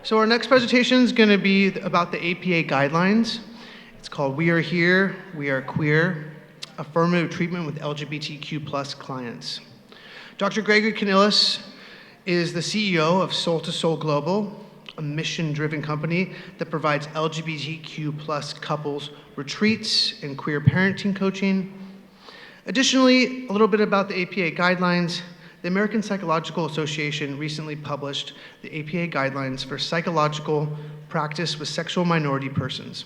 So our next presentation is going to be about the APA guidelines. It's called We Are Here, We Are Queer, Affirmative Treatment with LGBTQ plus Clients. Dr. Gregory Canillas is the CEO of Soul to Soul Global, a mission-driven company that provides LGBTQ plus couples retreats and queer parenting coaching. Additionally, a little bit about the APA guidelines. The American Psychological Association recently published the APA guidelines for psychological practice with sexual minority persons.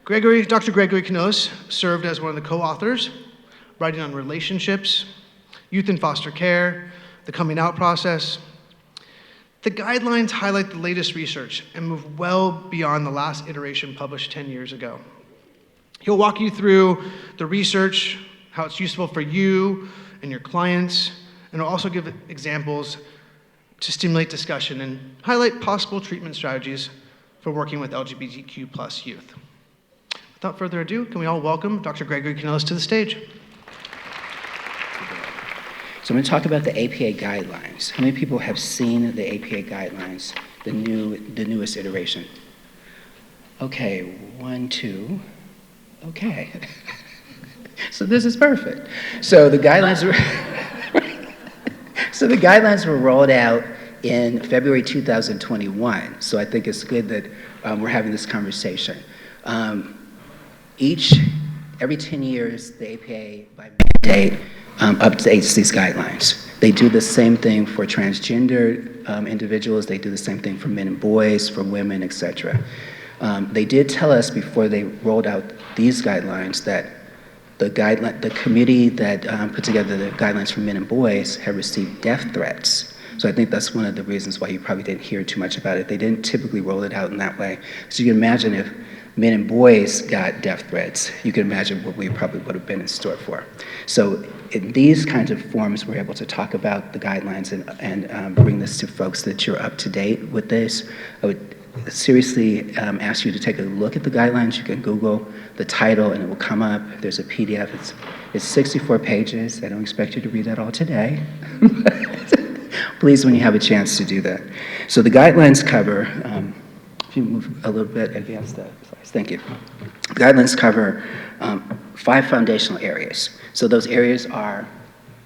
Dr. Gregory Canillas served as one of the co-authors, writing on relationships, youth and foster care, the coming out process. The guidelines highlight the latest research and move well beyond the last iteration published 10 years ago. He'll walk you through the research, how it's useful for you and your clients, and he'll also give examples to stimulate discussion and highlight possible treatment strategies for working with LGBTQ plus youth. Without further ado, can we all welcome Dr. Gregory Canillas to the stage? So I'm going to talk about the APA guidelines. How many people have seen the APA guidelines, the newest iteration? Okay, 1, 2. Okay. So this is perfect. So the guidelines were rolled out in February 2021. So I think it's good that we're having this conversation. Every 10 years, the APA, by mandate, updates these guidelines. They do the same thing for transgender individuals. They do the same thing for men and boys, for women, etc. They did tell us before they rolled out these guidelines that the committee that put together the guidelines for men and boys had received death threats. So I think that's one of the reasons why you probably didn't hear too much about it. They didn't typically roll it out in that way. So you can imagine if men and boys got death threats, you can imagine what we probably would have been in store for. So in these kinds of forums, we're able to talk about the guidelines and bring this to folks so that you're up to date with this. I would seriously ask you to take a look at the guidelines. You can Google the title and it will come up. There's a PDF. It's 64 pages. I don't expect you to read that all today. Please, when you have a chance to do that. So the guidelines cover, if you move a little bit, advance the slides. Thank you. The guidelines cover 5 foundational areas. So those areas are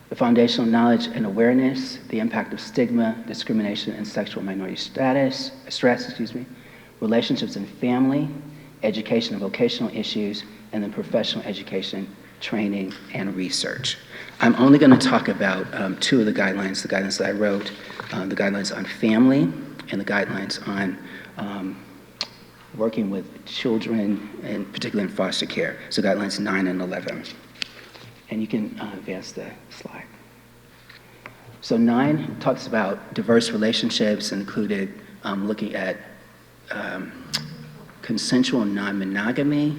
the foundational knowledge and awareness, the impact of stigma, discrimination, and sexual minority stress, relationships and family, education and vocational issues, and then professional education, training, and research. I'm only going to talk about 2 of the guidelines that I wrote, the guidelines on family and the guidelines on working with children, and particularly in foster care, so guidelines 9 and 11. And you can advance the slide. So 9 talks about diverse relationships, included looking at consensual non-monogamy,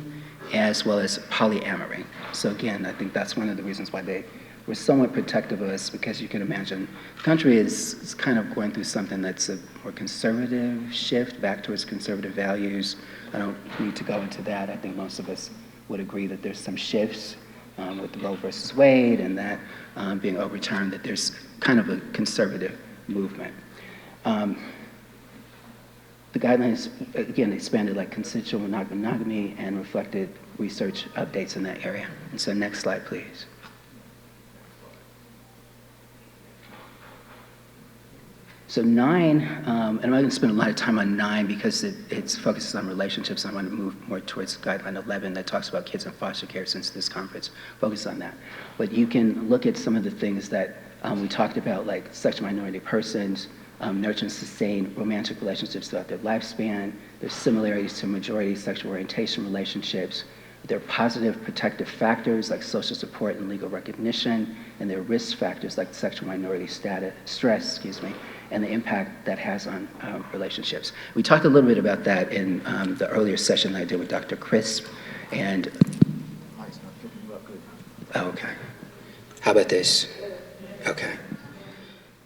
as well as polyamory. So again, I think that's one of the reasons why they were somewhat protective of us, because you can imagine the country is kind of going through something that's a more conservative shift back towards conservative values. I don't need to go into that. I think most of us would agree that there's some shifts with Roe versus Wade and that being overturned, that there's kind of a conservative movement. The guidelines, again, expanded like consensual non-monogamy and reflected research updates in that area. And so next slide, please. So 9, and I'm not going to spend a lot of time on 9 because it focuses on relationships. I want to move more towards guideline 11 that talks about kids in foster care, since this conference focuses on that. But you can look at some of the things that we talked about, like sexual minority persons, nurture and sustain romantic relationships throughout their lifespan. There's similarities to majority sexual orientation relationships. There are positive protective factors like social support and legal recognition, and there are risk factors like sexual minority stress, and the impact that has on relationships. We talked a little bit about that in the earlier session that I did with Dr. Crisp, and oh, okay. How about this? Okay.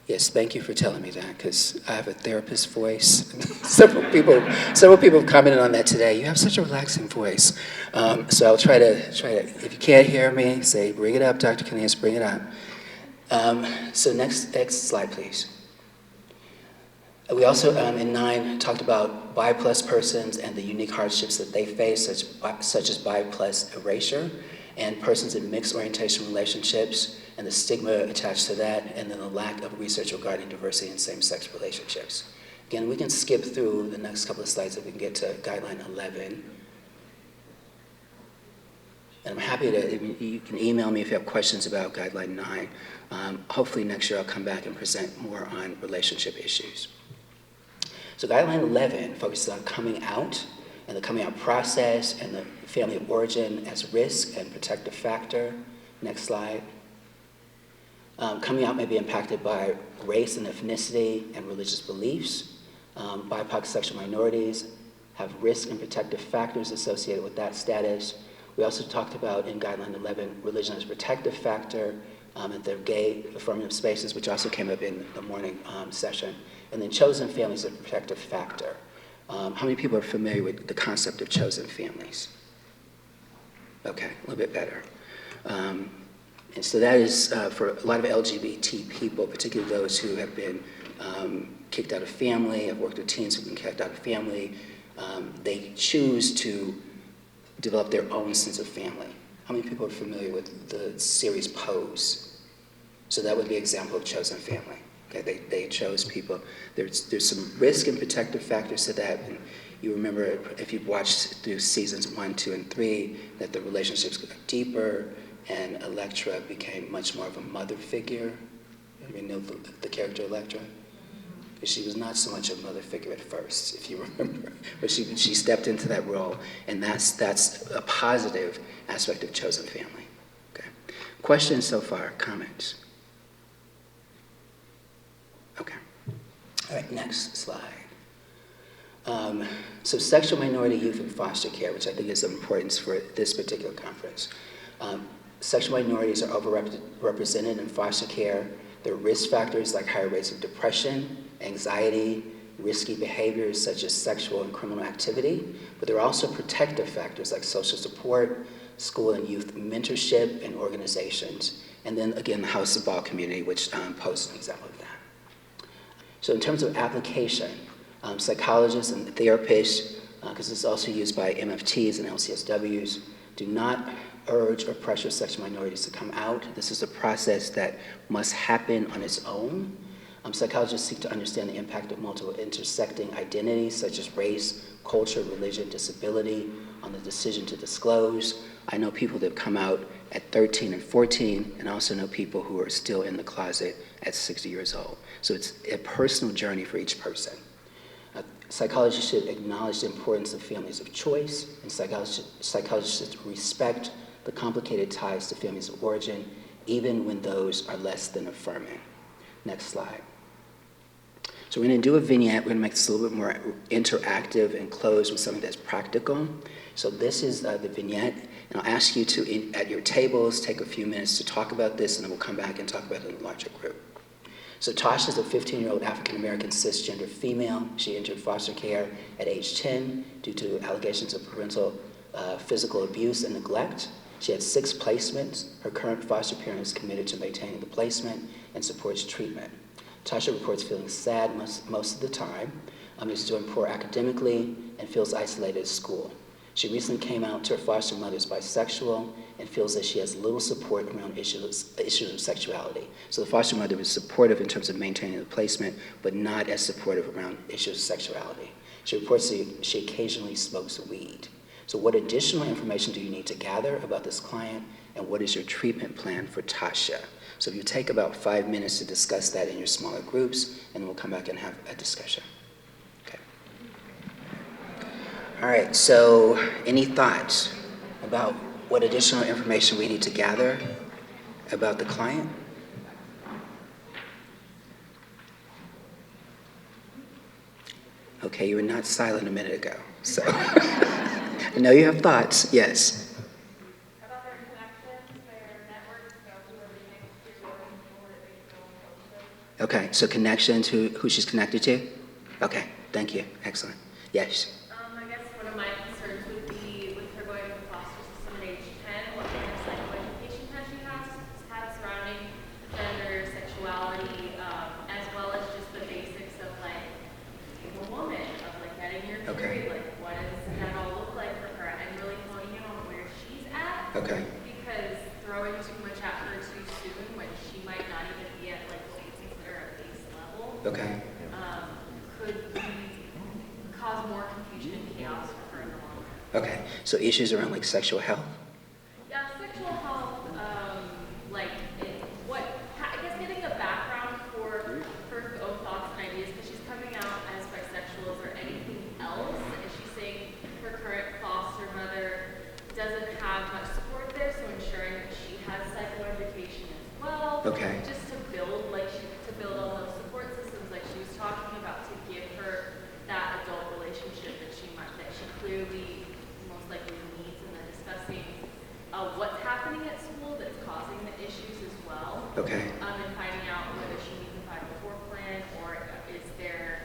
Yes, thank you for telling me that, because I have a therapist voice. Several people have commented on that today. You have such a relaxing voice. So I'll try to, if you can't hear me, say, bring it up, Dr. Canillas, bring it up. So next slide, please. We also, in 9, talked about bi-plus persons and the unique hardships that they face, such as bi-plus erasure, and persons in mixed orientation relationships, and the stigma attached to that, and then the lack of research regarding diversity in same-sex relationships. Again, we can skip through the next couple of slides if we can get to guideline 11. And I'm happy to, you can email me if you have questions about guideline 9. Hopefully next year I'll come back and present more on relationship issues. So guideline 11 focuses on coming out and the coming out process and the family of origin as risk and protective factor. Next slide. Coming out may be impacted by race and ethnicity and religious beliefs. BIPOC sexual minorities have risk and protective factors associated with that status. We also talked about in guideline 11 religion as a protective factor at the gay affirmative spaces, which also came up in the morning session. And then chosen families as a protective factor. How many people are familiar with the concept of chosen families? Okay, a little bit better. And so that is for a lot of LGBT people, particularly those who have been kicked out of family. I've worked with teens who've been kicked out of family. They choose to develop their own sense of family. How many people are familiar with the series Pose? So that would be an example of chosen family. Okay, they chose people. There's some risk and protective factors to that. And you remember, if you've watched through seasons 1, 2, and 3, that the relationships got deeper, and Electra became much more of a mother figure. You know the character Electra? She was not so much a mother figure at first, if you remember, but she stepped into that role, and that's a positive aspect of chosen family. Okay. Questions so far? Comments? Okay. All right, next slide. So sexual minority youth in foster care, which I think is of importance for this particular conference. Sexual minorities are overrepresented in foster care. There are risk factors like higher rates of depression, anxiety, risky behaviors such as sexual and criminal activity, but there are also protective factors like social support, school and youth mentorship, and organizations. And then again, the House of Ball community, which posts an example of that. So in terms of application, psychologists and therapists, because it's also used by MFTs and LCSWs, do not urge or pressure sexual minorities to come out. This is a process that must happen on its own. Psychologists seek to understand the impact of multiple intersecting identities such as race, culture, religion, disability on the decision to disclose. I know people that have come out at 13 and 14, and I also know people who are still in the closet at 60 years old. So it's a personal journey for each person. Psychologists should acknowledge the importance of families of choice, and psychologists should respect the complicated ties to families of origin, even when those are less than affirming. Next slide. So we're going to do a vignette. We're going to make this a little bit more interactive and close with something that's practical. So this is the vignette, and I'll ask you to, at your tables, take a few minutes to talk about this, and then we'll come back and talk about it in a larger group. So Tasha is a 15-year-old African-American cisgender female. She entered foster care at age 10 due to allegations of parental physical abuse and neglect. She had 6 placements. Her current foster parent is committed to maintaining the placement and supports treatment. Tasha reports feeling sad most of the time, is doing poor academically, and feels isolated at school. She recently came out to her foster mother as bisexual and feels that she has little support around issues of sexuality. So the foster mother was supportive in terms of maintaining the placement, but not as supportive around issues of sexuality. She reports that she occasionally smokes weed. So what additional information do you need to gather about this client, and what is your treatment plan for Tasha? So if you take about 5 minutes to discuss that in your smaller groups, and we'll come back and have a discussion. Okay. All right, so any thoughts about what additional information we need to gather about the client? Okay, you were not silent a minute ago, so. I know you have thoughts, yes. About their connections, their networks, who are connected to, or that they feel close to. Okay, so connection to who she's connected to? Okay, thank you, excellent. Yes. I guess one of my concerns would be with her going to the foster system at age 10, what kind of psychoeducation has she had surrounding gender, sexuality, as well as just the basics of like Okay, so issues around like sexual health? Yeah, sexual health, like, I guess getting a background for her own thoughts and ideas, because she's coming out as bisexual. Is there anything else? Is she saying her current foster mother doesn't have much support there, so ensuring that she has psychoeducation as well? Okay. Just to build, to build on those support systems, like she was talking about, to give her that adult relationship that she clearly most likely needs, and then discussing what's happening at school that's causing the issues as well. Okay. And finding out whether she needs a 504 plan, or is there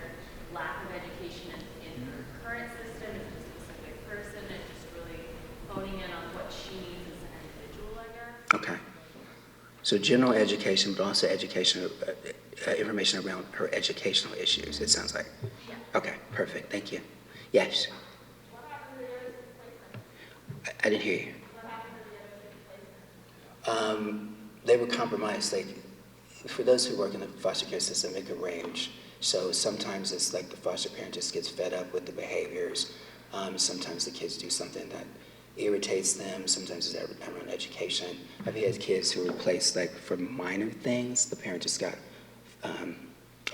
lack of education in her current system, is it a specific person, and just really honing in on what she needs as an individual, I guess. Okay. So general education, but also educational information around her educational issues, it sounds like. Yeah. Okay, perfect, thank you. Yes? What happened to the other placement? I didn't hear you. What happened to the other placement? They were compromised. Like, for those who work in the foster care system, it could range. So sometimes it's like the foster parent just gets fed up with the behaviors. Sometimes the kids do something that irritates them. Sometimes it's around education. I've had kids who were replaced like for minor things. The parent just got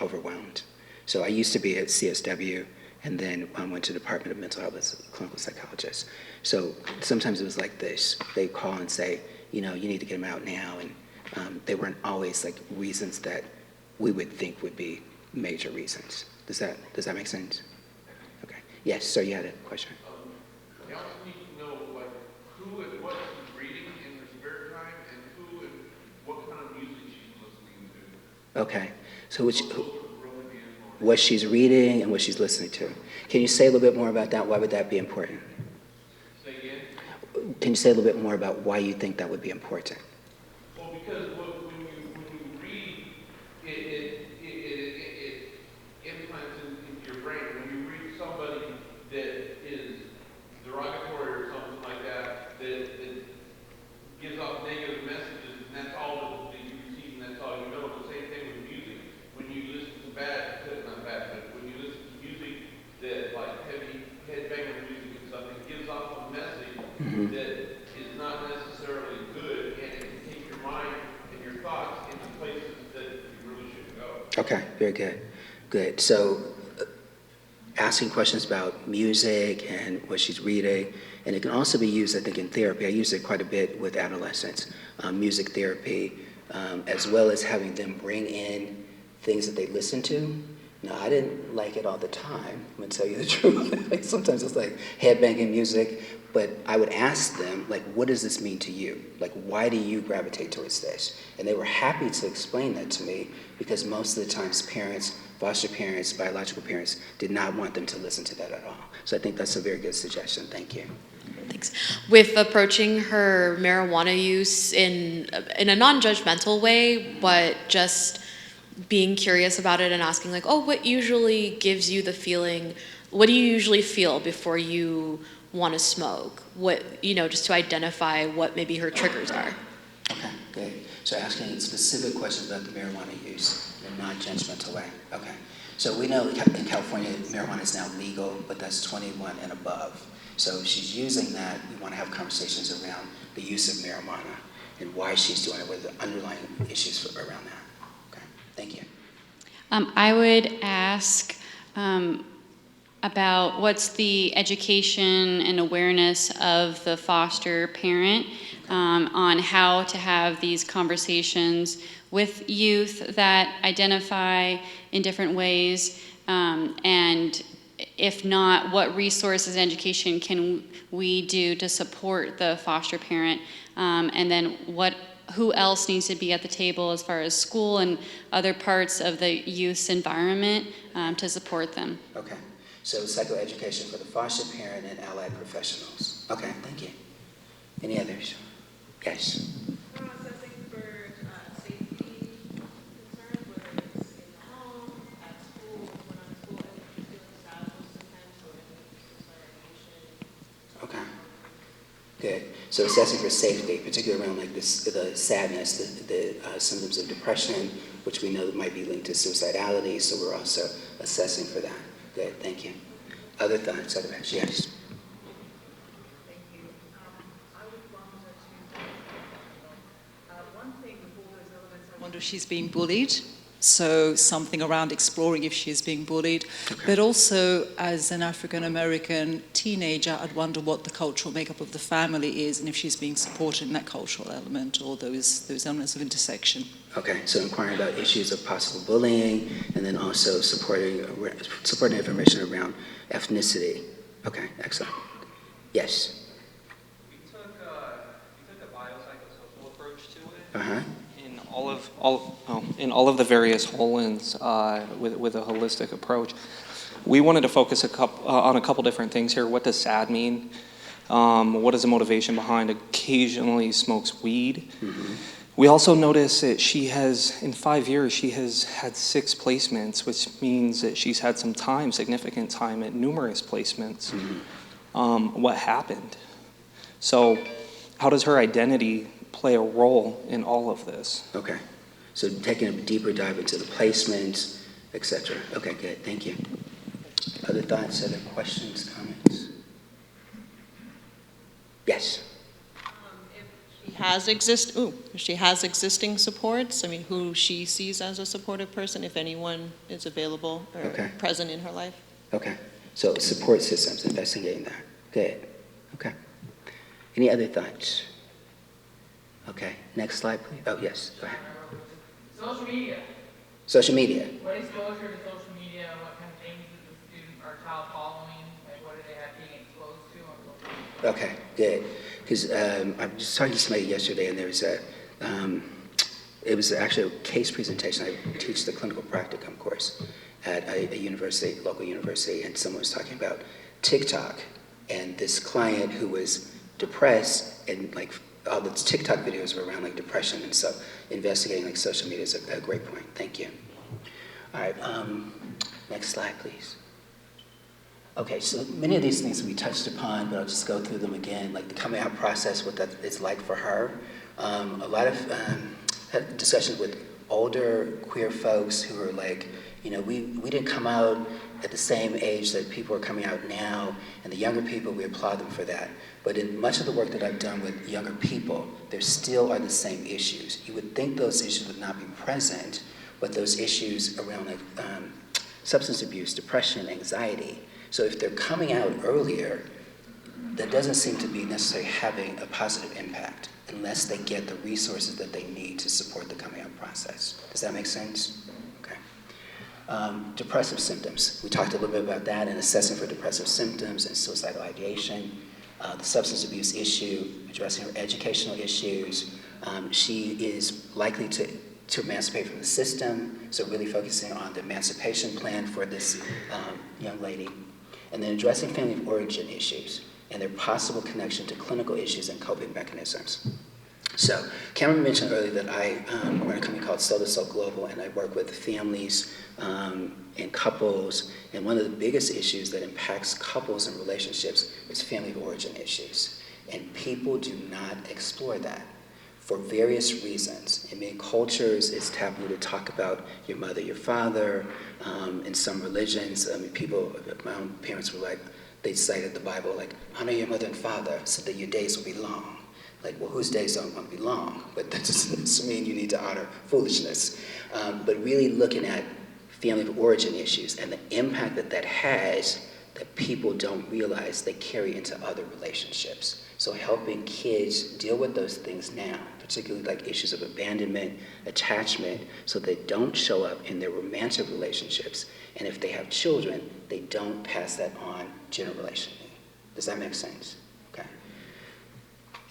overwhelmed. So I used to be at CSW, and then I went to the Department of Mental Health as a clinical psychologist. So sometimes it was like this. They call and say, you need to get them out now. And they weren't always like reasons that we would think would be major reasons. Does that make sense? Okay. Yes, sir, you had a question. I also need to know, like, who and what she's reading in her spare time, and who and what kind of music she's listening to. Okay. So what she's reading and what she's listening to. Can you say a little bit more about that? Why would that be important? Say again? Can you say a little bit more about why you think that would be important? Well, because when you read, it implants into your brain. When you read somebody that is derogatory or something like that, that gives off negative messages, and that's all that you receive, and that's all you know. The same thing with music. When you listen to not bad, but when you listen to music that, like, heavy headbanger music and stuff, it gives off a message that is not necessarily good, and it can take your mind and your thoughts into places that you really shouldn't go. Okay, very good. Good. So asking questions about music and what she's reading, and it can also be used, I think, in therapy. I use it quite a bit with adolescents, music therapy, as well as having them bring in things that they listen to. Now, I didn't like it all the time, I'm gonna tell you the truth. Like, sometimes it's like headbanging music, but I would ask them, like, what does this mean to you? Like, why do you gravitate towards this? And they were happy to explain that to me, because most of the times parents, foster parents, biological parents, did not want them to listen to that at all. So I think that's a very good suggestion, thank you. Thanks. With approaching her marijuana use in a non-judgmental way, but just being curious about it and asking, like, oh, what usually gives you the feeling, what do you usually feel before you want to smoke? What, just to identify what maybe her triggers are. Okay, good. So asking specific questions about the marijuana use in a non-judgmental way. Okay. So we know in California, marijuana is now legal, but that's 21 and above. So if she's using that, we want to have conversations around the use of marijuana and why she's doing it, what the underlying issues around that. Thank you. I would ask about what's the education and awareness of the foster parent on how to have these conversations with youth that identify in different ways, and if not, what resources and education can we do to support the foster parent, and then who else needs to be at the table as far as school and other parts of the youth's environment to support them. Okay, so psychoeducation for the foster parent and allied professionals. Okay, thank you. Any others? Yes. Processing for safety concerns, whether it's in the home, at school, when I'm at school, I think she's feeling sad sometimes, so I think it's Okay. Good. So assessing for safety, particularly around like this, the sadness, the symptoms of depression, which we know might be linked to suicidality. So we're also assessing for that. Good. Thank you. Other thoughts? Other thoughts? Yes. she's being bullied. So something around exploring if she is being bullied. But also, as an African-American teenager, I'd wonder what the cultural makeup of the family is and if she's being supported in that cultural element or those elements of intersection. Okay, so inquiring about issues of possible bullying, and then also supporting information around ethnicity. Okay, excellent. Yes? We took a biopsychosocial approach to it. Uh-huh. In all of the various whole-ins with a holistic approach. We wanted to focus on a couple different things here. What does sad mean? What is the motivation behind occasionally smokes weed? Mm-hmm. We also noticed that she has, in 5 years, she has had 6 placements, which means that she's had some time, significant time at numerous placements. Mm-hmm. What happened? So how does her identity play a role in all of this? Okay, so taking a deeper dive into the placements, etc. Okay, good, thank you. Other thoughts, other questions, comments? Yes? If she has existing supports, I mean, who she sees as a supportive person, if anyone is available or present in her life. Okay, so support systems, investigating that. Good, okay. Any other thoughts? Okay, next slide, please. Oh, yes, go ahead. Social media. Social media. What exposure to social media? What kind of things is the student or child following? Like, what are they being exposed to on social media? Okay, good. Because I was just talking to somebody yesterday, and there was it was actually a case presentation. I teach the clinical practicum course at a university, local university, and someone was talking about TikTok and this client who was depressed, and like all the TikTok videos were around like depression, and so investigating like social media is a great point. Thank you. All right, next slide, please. Okay, so many of these things we touched upon, but I'll just go through them again, like the coming out process, what that is like for her. A lot of had discussions with older queer folks who are like, you know, we didn't come out at the same age that people are coming out now, and the younger people, we applaud them for that. But in much of the work that I've done with younger people, there still are the same issues. You would think those issues would not be present, but those issues around like substance abuse, depression, anxiety. So if they're coming out earlier, that doesn't seem to be necessarily having a positive impact unless they get the resources that they need to support the coming out process. Does that make sense? Okay. Depressive symptoms. We talked a little bit about that and assessing for depressive symptoms and suicidal ideation. The substance abuse issue, addressing her educational issues. She is likely to emancipate from the system, so really focusing on the emancipation plan for this young lady. And then addressing family of origin issues and their possible connection to clinical issues and coping mechanisms. So Cameron mentioned earlier that I run a company called Soul to Soul Global, and I work with families and couples, and one of the biggest issues that impacts couples and relationships is family of origin issues. And people do not explore that for various reasons. In many cultures, it's taboo to talk about your mother, your father. In some religions, my own parents were like, they cited the Bible, like, honor your mother and father so that your days will be long. Like, well, whose days don't want to be long? But that doesn't mean you need to honor foolishness. But really looking at family of origin issues and the impact that that has that people don't realize they carry into other relationships. So helping kids deal with those things now, particularly like issues of abandonment, attachment, so they don't show up in their romantic relationships. And if they have children, they don't pass that on generationally. Does that make sense? Okay.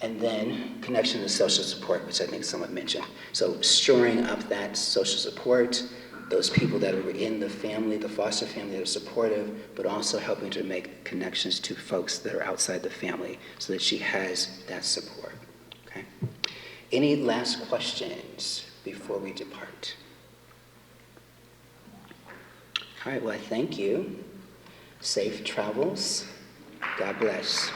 And then connection to social support, which I think someone mentioned. So shoring up that social support, those people that are in the family, the foster family that are supportive, but also helping to make connections to folks that are outside the family so that she has that support, okay? Any last questions before we depart? All right, well, thank you. Safe travels. God bless.